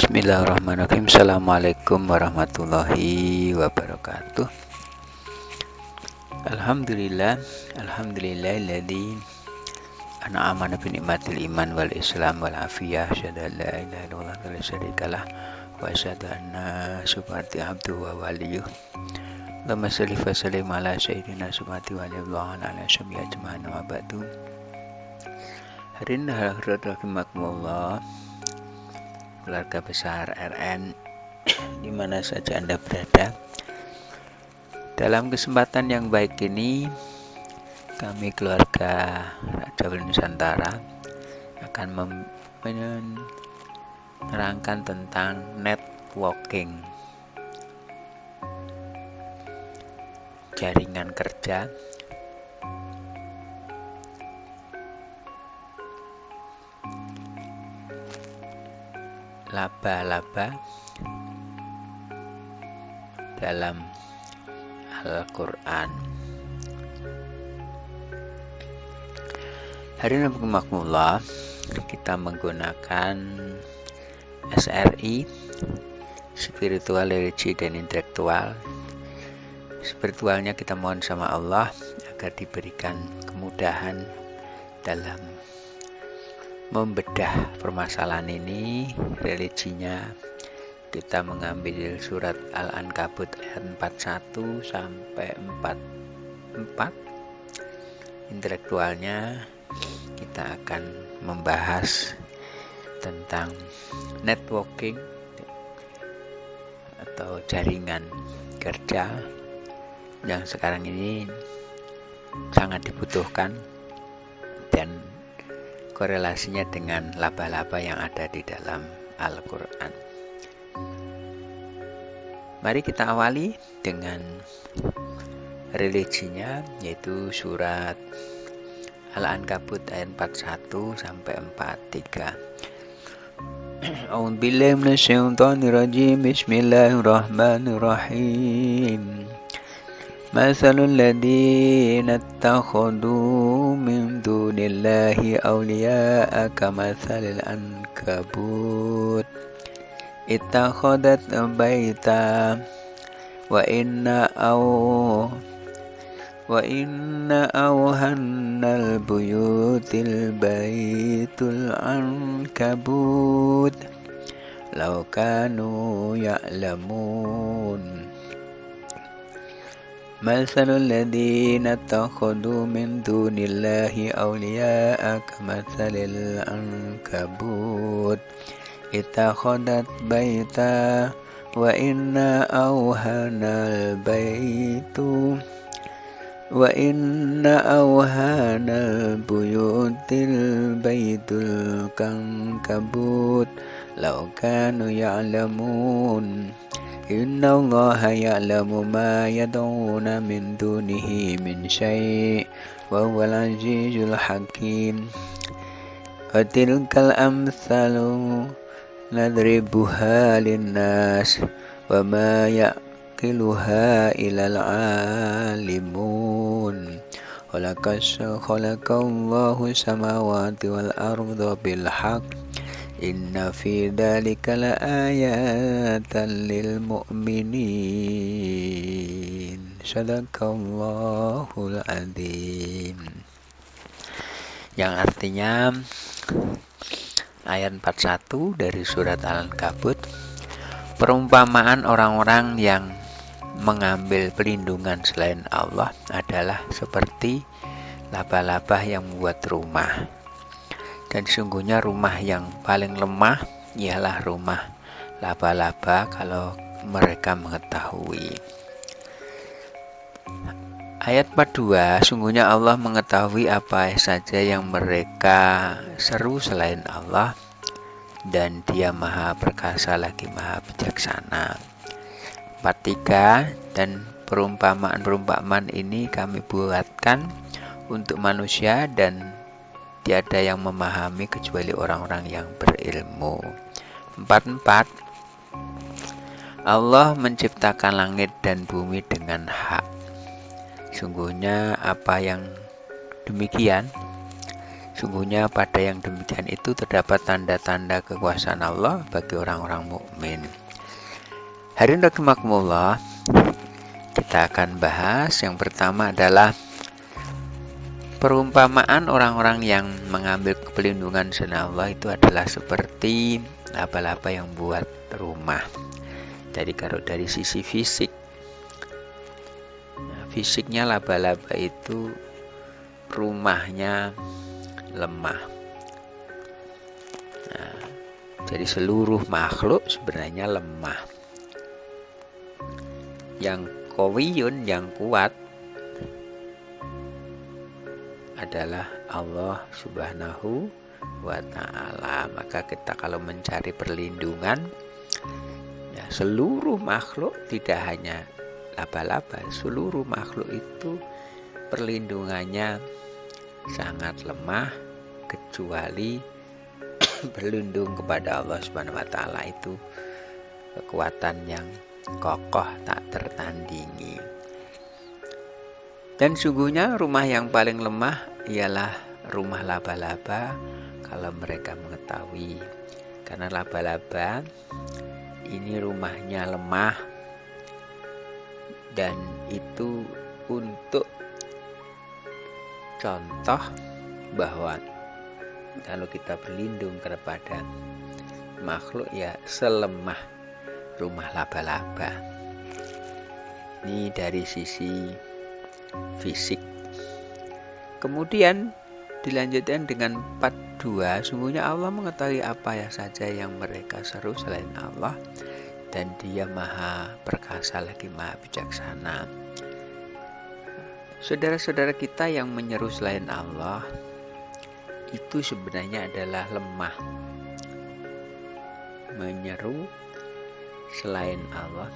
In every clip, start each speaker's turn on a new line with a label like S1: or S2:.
S1: Bismillahirrahmanirrahim. Assalamualaikum warahmatullahi wabarakatuh. Alhamdulillahilladzi an'amana bi ni'matil iman wal islam wal afiyah. Asyhadu an la ilaha illallah wa la syarikalah wa asyhadu anna subhanahu abduhu wa waliyuh. Allahumma shalli wa sallim ala sayyidina subhanahu wa ta'ala ala syabi'a ajma'in wa ba'du. Hari ini rahimakumullah, keluarga besar RN di mana saja Anda berada. Dalam kesempatan yang baik ini, kami keluarga Raja Wali Nusantara akan menerangkan tentang networking, jaringan kerja, laba-laba dalam Al-Quran. Hari ini makmullah kita menggunakan SRI, spiritual, religi, dan intelektual. Spiritualnya kita mohon sama Allah agar diberikan kemudahan dalam membedah permasalahan ini. Religinya kita mengambil surat Al-Ankabut ayat 41 sampai 44. Intelektualnya kita akan membahas tentang networking atau jaringan kerja yang sekarang ini sangat dibutuhkan dan korelasinya dengan laba-laba yang ada di dalam Al-Quran. Mari kita awali dengan religinya, yaitu surat Al-Ankabut ayat 41 sampai 43. A'udzubillahi minasyaitonirrajim. Bismillahirrahmanirrahim. Masalul ladzina ittakhadhu min dunillahi awliya'a kamatsalil ankabut ittakhadat baita wa inna awhannal buyutil baitul ankabut law kanu ya'lamun. Masalul ladzina ittakhadhu min dunillahi awliya'a kamatsalil ankabut ittakhadat baita wa inna awhanal buyutil baitul kankabut law kanu ya'lamun. Inna Allaha ya'lamu ma yad'una min dunihi min syai' wa huwal azizul hakim. Wa tilkal amsalu nadribuha linnas wa ma yaqiluha ilal alimun. Walaqad khalaqallahu samawati wal arda bil haqq. Inna fi dzalika laayatan lil mu'minin. Shadaqallahul adzim. Yang artinya ayat 41 dari surat Al-Ankabut, perumpamaan orang-orang yang mengambil pelindungan selain Allah adalah seperti laba-laba yang membuat rumah. Dan sungguhnya rumah yang paling lemah ialah rumah laba-laba kalau mereka mengetahui. Ayat 42, sungguhnya Allah mengetahui apa saja yang mereka seru selain Allah, dan Dia Maha Perkasa lagi Maha Bijaksana. 43, dan perumpamaan ini kami buatkan untuk manusia dan tiada yang memahami kecuali orang-orang yang berilmu. 44, Allah menciptakan langit dan bumi dengan hak. Sungguhnya apa yang demikian Sungguhnya pada yang demikian itu terdapat tanda-tanda kekuasaan Allah bagi orang-orang mukmin. Hadirin rahimakumullah, kita akan bahas yang pertama adalah perumpamaan orang-orang yang mengambil pelindungan selain Allah itu adalah seperti laba-laba yang buat rumah. Jadi kalau dari sisi fisik, fisiknya laba-laba itu rumahnya lemah. Nah, jadi seluruh makhluk sebenarnya lemah. Yang qawiyun, yang kuat adalah Allah Subhanahu wa ta'ala. Maka kita kalau mencari perlindungan, ya, seluruh makhluk, tidak hanya laba-laba, seluruh makhluk itu perlindungannya sangat lemah, kecuali berlindung kepada Allah Subhanahu wa ta'ala. Itu kekuatan yang kokoh tak tertandingi. Dan sungguhnya rumah yang paling lemah ialah rumah laba-laba kalau mereka mengetahui. Karena laba-laba ini rumahnya lemah, dan itu untuk contoh bahwa kalau kita berlindung kepada makhluk, ya selemah rumah laba-laba. Ini dari sisi fisik. Kemudian dilanjutkan dengan 42. Sungguhnya Allah mengetahui apa saja yang mereka seru selain Allah, dan Dia Maha Perkasa lagi Maha Bijaksana. Saudara-saudara kita yang menyeru selain Allah itu sebenarnya adalah lemah. Menyeru selain Allah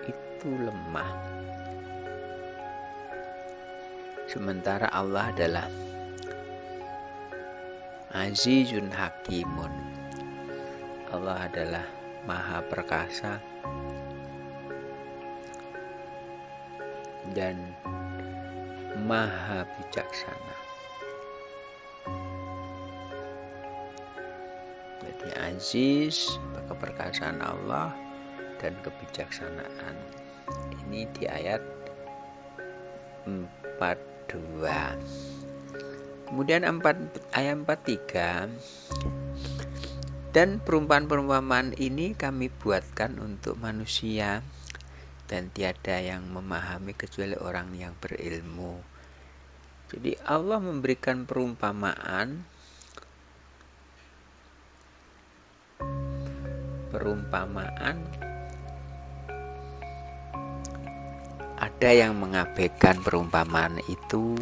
S1: itu lemah. Sementara Allah adalah Azizun Hakimun. Allah adalah Maha Perkasa dan Maha Bijaksana. Jadi Aziz, keperkasaan Allah, dan kebijaksanaan. Ini di ayat 42. Kemudian ayat 43. Dan perumpamaan-perumpamaan ini kami buatkan untuk manusia, dan tiada yang memahami kecuali orang yang berilmu. Jadi Allah memberikan perumpamaan ada yang mengabaikan perumpamaan itu,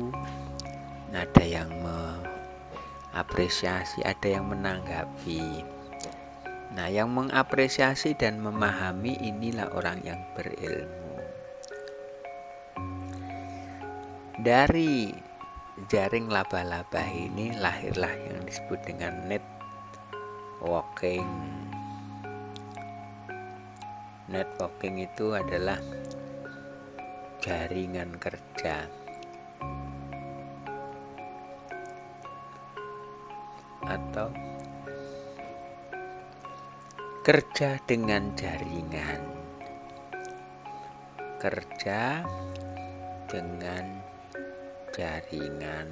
S1: ada yang mengapresiasi, ada yang menanggapi. Nah, yang mengapresiasi dan memahami inilah orang yang berilmu. Dari jaring laba-laba ini lahirlah yang disebut dengan networking. Networking itu adalah jaringan kerja atau kerja dengan jaringan. Kerja dengan jaringan.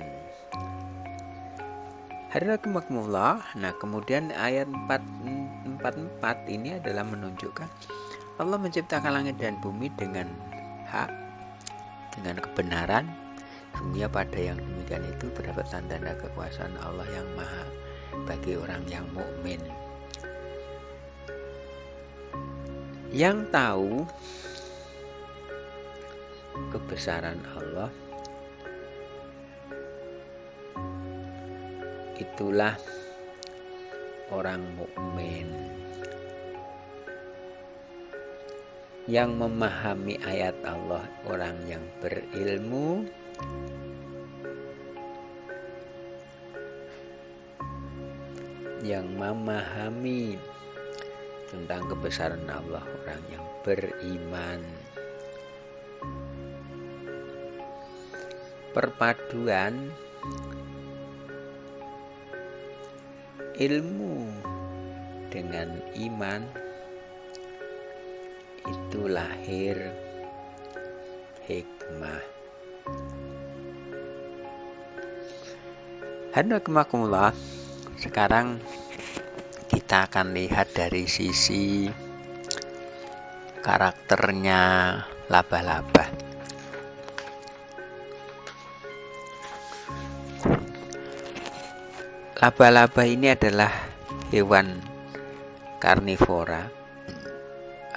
S1: Hadiratullah. Nah, kemudian ayat 44 ini adalah menunjukkan Allah menciptakan langit dan bumi dengan hak, dengan kebenaran. Sungguhnya pada yang demikian itu terdapat tanda kekuasaan Allah yang maha bagi orang yang mukmin. Yang tahu kebesaran Allah itulah orang mukmin. Yang memahami ayat Allah orang yang berilmu. Yang memahami tentang kebesaran Allah orang yang beriman. Perpaduan ilmu dengan iman itu lahir hikmah. Hadirin, sekarang kita akan lihat dari sisi karakternya laba-laba. Laba-laba ini adalah hewan karnivora.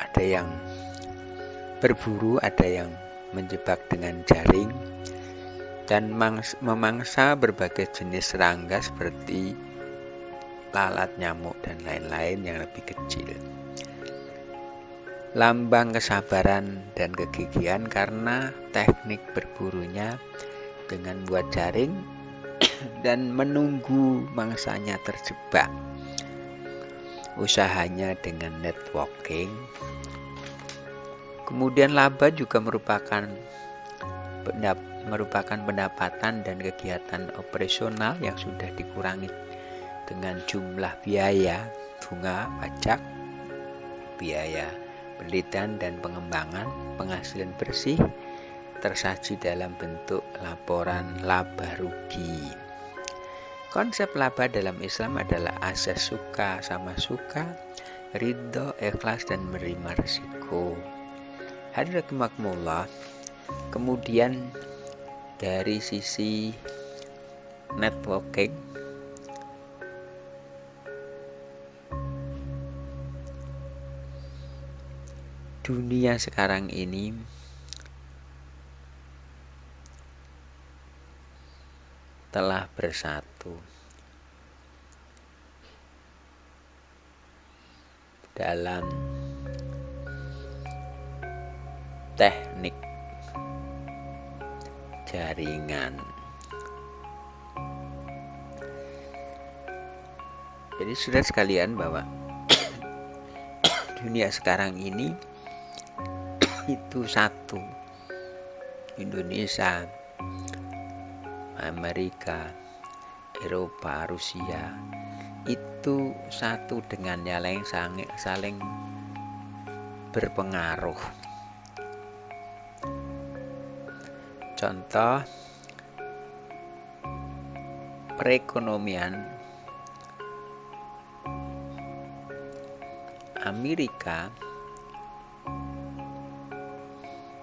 S1: Ada yang berburu, ada yang menjebak dengan jaring, dan memangsa berbagai jenis serangga seperti lalat, nyamuk, dan lain-lain yang lebih kecil. Lambang kesabaran dan kegigihan karena teknik berburunya dengan buat jaring dan menunggu mangsanya terjebak. Usahanya dengan networking. Kemudian laba juga merupakan pendapatan dan kegiatan operasional yang sudah dikurangi dengan jumlah biaya, bunga, pajak, biaya penelitian dan pengembangan. Penghasilan bersih tersaji dalam bentuk laporan laba rugi. Konsep laba dalam Islam adalah asas suka sama suka, ridho, ikhlas, dan menerima risiko. Hadirin rahimakumullah. Kemudian dari sisi networking, dunia sekarang ini telah bersatu dalam teknik jaringan. Jadi saudara sekalian, bahwa dunia sekarang ini itu satu. Indonesia, Amerika, Eropa, Rusia itu satu dengan yang lain, saling berpengaruh. Contoh, perekonomian Amerika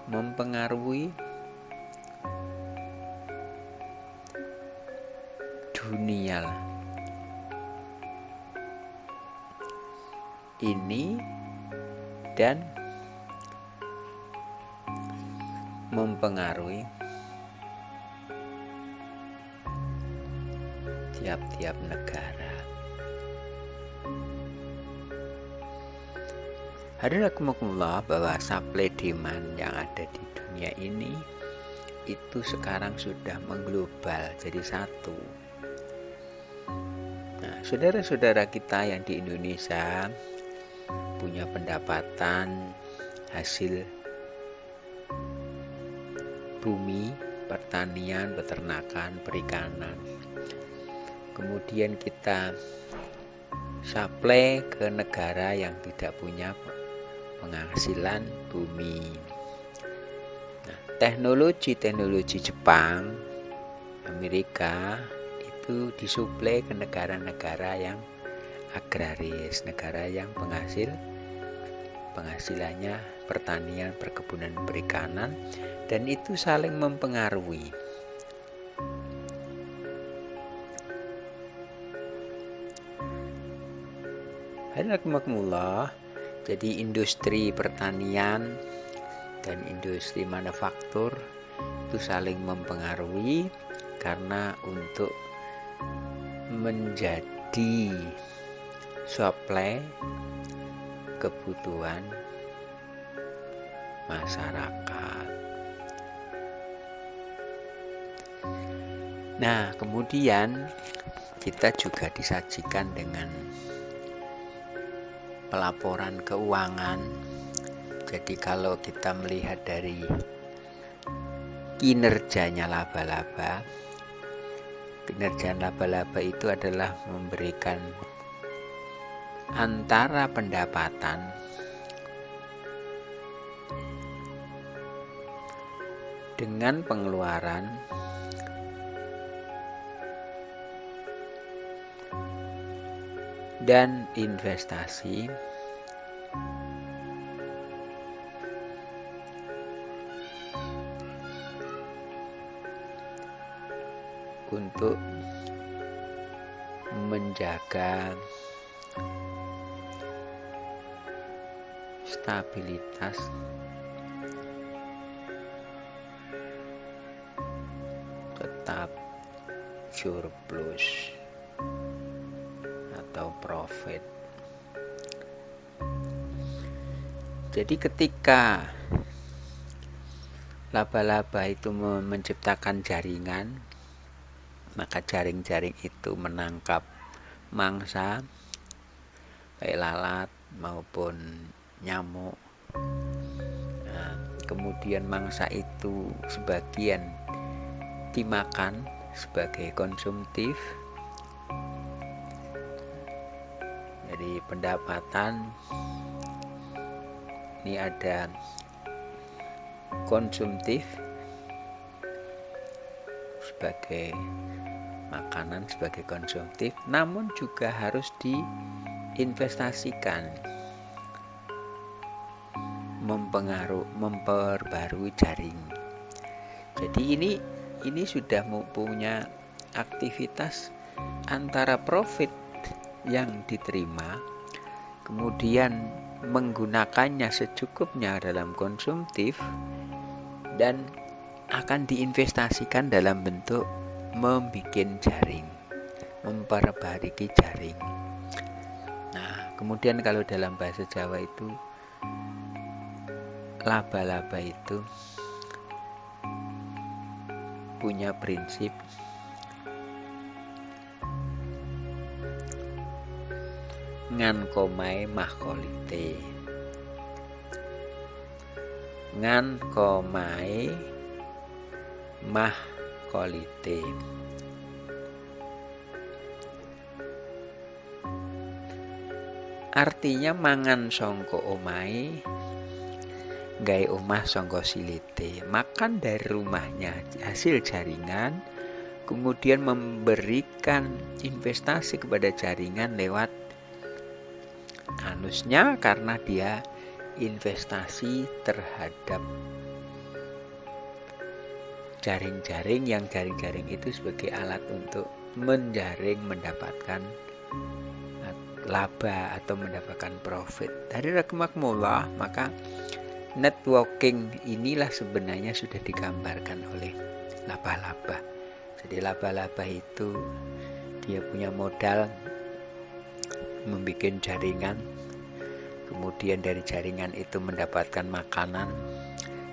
S1: mempengaruhi dunia ini dan mempengaruhi tiap-tiap negara. Hadirin rahimakumullah, bahwa supply demand yang ada di dunia ini itu sekarang sudah mengglobal jadi satu. Nah, saudara-saudara kita yang di Indonesia punya pendapatan hasil bumi, pertanian, peternakan, perikanan. Kemudian kita supply ke negara yang tidak punya penghasilan bumi. Nah, teknologi Jepang, Amerika itu disuplai ke negara-negara yang agraris, negara yang penghasilannya pertanian, perkebunan, perikanan, dan itu saling mempengaruhi. Alhamdulillah, jadi industri pertanian dan industri manufaktur itu saling mempengaruhi karena untuk menjadi supply kebutuhan masyarakat. Nah, kemudian kita juga disajikan dengan pelaporan keuangan. Jadi kalau kita melihat dari kinerjanya laba-laba, Kinerja laba-laba itu adalah memberikan antara pendapatan dengan pengeluaran dan investasi untuk menjaga stabilitas tetap surplus atau profit. Jadi ketika laba-laba itu menciptakan jaringan, maka jaring-jaring itu menangkap mangsa baik lalat maupun nyamuk. Nah, kemudian mangsa itu sebagian dimakan sebagai konsumtif. Jadi pendapatan ini ada konsumtif sebagai makanan, sebagai konsumtif, namun juga harus diinvestasikan, memperbarui jaring. Jadi ini sudah punya aktivitas antara profit yang diterima, kemudian menggunakannya secukupnya dalam konsumtif, dan akan diinvestasikan dalam bentuk membuat jaring, memperbarui jaring. Nah, kemudian kalau dalam bahasa Jawa itu laba-laba itu punya prinsip ngan komae mah kolite. Ngan komae mah kolite. Artinya mangan songko omahe gawe omah songko silite. Makan dari rumahnya hasil jaringan, kemudian memberikan investasi kepada jaringan lewat anusnya, karena dia investasi terhadap jaring-jaring, yang jaring-jaring itu sebagai alat untuk menjaring, mendapatkan laba atau mendapatkan profit. Dari rahimakumullah, maka networking inilah sebenarnya sudah digambarkan oleh laba-laba. Jadi laba-laba itu dia punya modal membuat jaringan, kemudian dari jaringan itu mendapatkan makanan,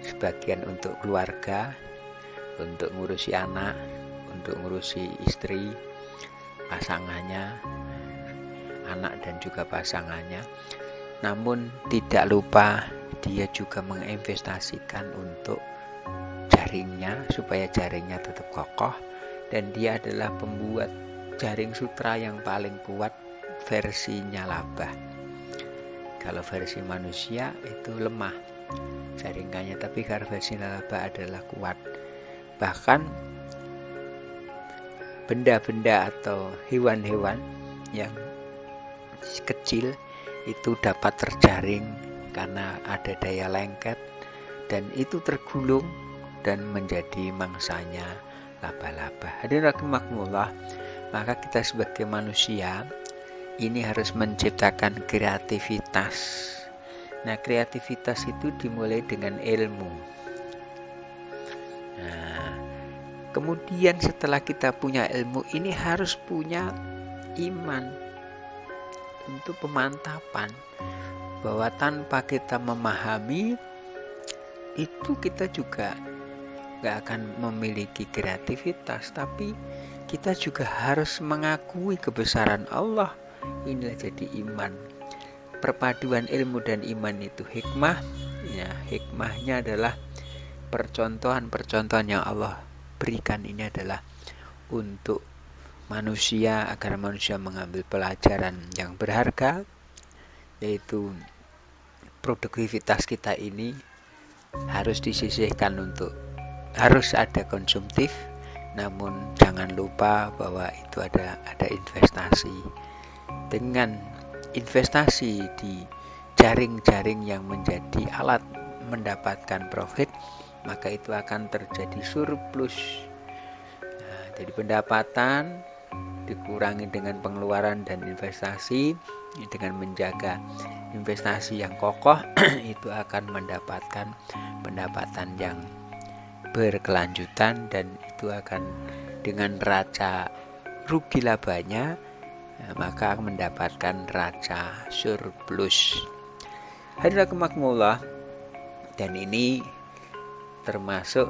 S1: sebagian untuk keluarga, untuk ngurusi anak, untuk ngurusi istri, pasangannya, anak dan juga pasangannya. Namun tidak lupa dia juga menginvestasikan untuk jaringnya supaya jaringnya tetap kokoh, dan dia adalah pembuat jaring sutra yang paling kuat versinya laba. Kalau versi manusia itu lemah jaringannya, tapi kalau versi laba adalah kuat. Bahkan benda-benda atau hewan-hewan yang kecil itu dapat terjaring karena ada daya lengket, dan itu tergulung dan menjadi mangsanya laba-laba. Hadirin rahimakumullah, maka kita sebagai manusia ini harus menciptakan kreativitas. Nah, kreativitas itu dimulai dengan ilmu. Nah, kemudian setelah kita punya ilmu ini harus punya iman untuk pemantapan, bahwa tanpa kita memahami itu kita juga gak akan memiliki kreativitas, tapi kita juga harus mengakui kebesaran Allah. Inilah jadi iman. Perpaduan ilmu dan iman itu hikmah. Ya, hikmahnya adalah percontohan-percontohan yang Allah berikan ini adalah untuk manusia agar manusia mengambil pelajaran yang berharga, yaitu produktivitas kita ini harus disisihkan harus ada konsumtif, namun jangan lupa bahwa itu ada investasi. Dengan investasi di jaring-jaring yang menjadi alat mendapatkan profit, maka itu akan terjadi surplus. Jadi pendapatan dikurangi dengan pengeluaran dan investasi, dengan menjaga investasi yang kokoh itu akan mendapatkan pendapatan yang berkelanjutan, dan itu akan dengan raca rugi labanya maka akan mendapatkan raca surplus. Hadirin rahimakumullah, dan ini termasuk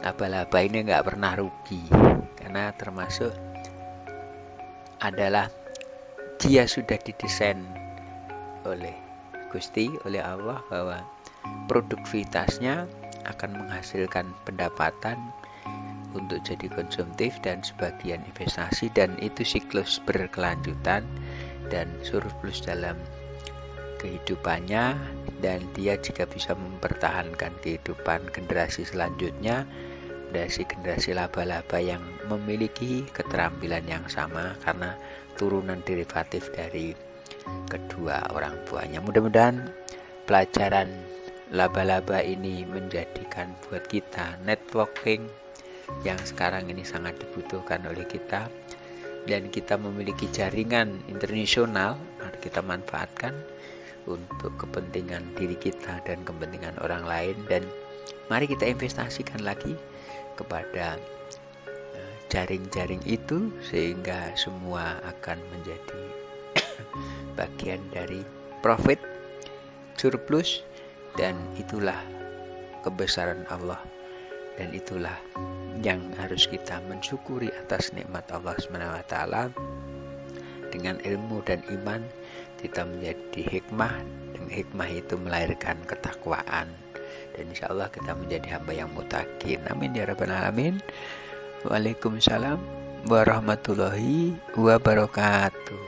S1: laba-laba ini nggak pernah rugi, karena termasuk adalah dia sudah didesain oleh Gusti, oleh Allah, bahwa produktivitasnya akan menghasilkan pendapatan untuk jadi konsumtif dan sebagian investasi, dan itu siklus berkelanjutan dan surplus dalam kehidupannya, dan dia jika bisa mempertahankan kehidupan generasi selanjutnya, generasi laba-laba yang memiliki keterampilan yang sama karena turunan derivatif dari kedua orang tuanya. Mudah-mudahan pelajaran laba-laba ini menjadikan buat kita networking yang sekarang ini sangat dibutuhkan oleh kita, dan kita memiliki jaringan internasional, mari kita manfaatkan untuk kepentingan diri kita dan kepentingan orang lain, dan mari kita investasikan lagi kepada jaring-jaring itu sehingga semua akan menjadi bagian dari profit, surplus, dan itulah kebesaran Allah, dan itulah yang harus kita mensyukuri atas nikmat Allah SWT. Dengan ilmu dan iman kita menjadi hikmah, dan hikmah itu melahirkan ketakwaan, dan insya Allah kita menjadi hamba yang mutakin. Amin ya rabbal alamin. Waalaikumsalam warahmatullahi wabarakatuh.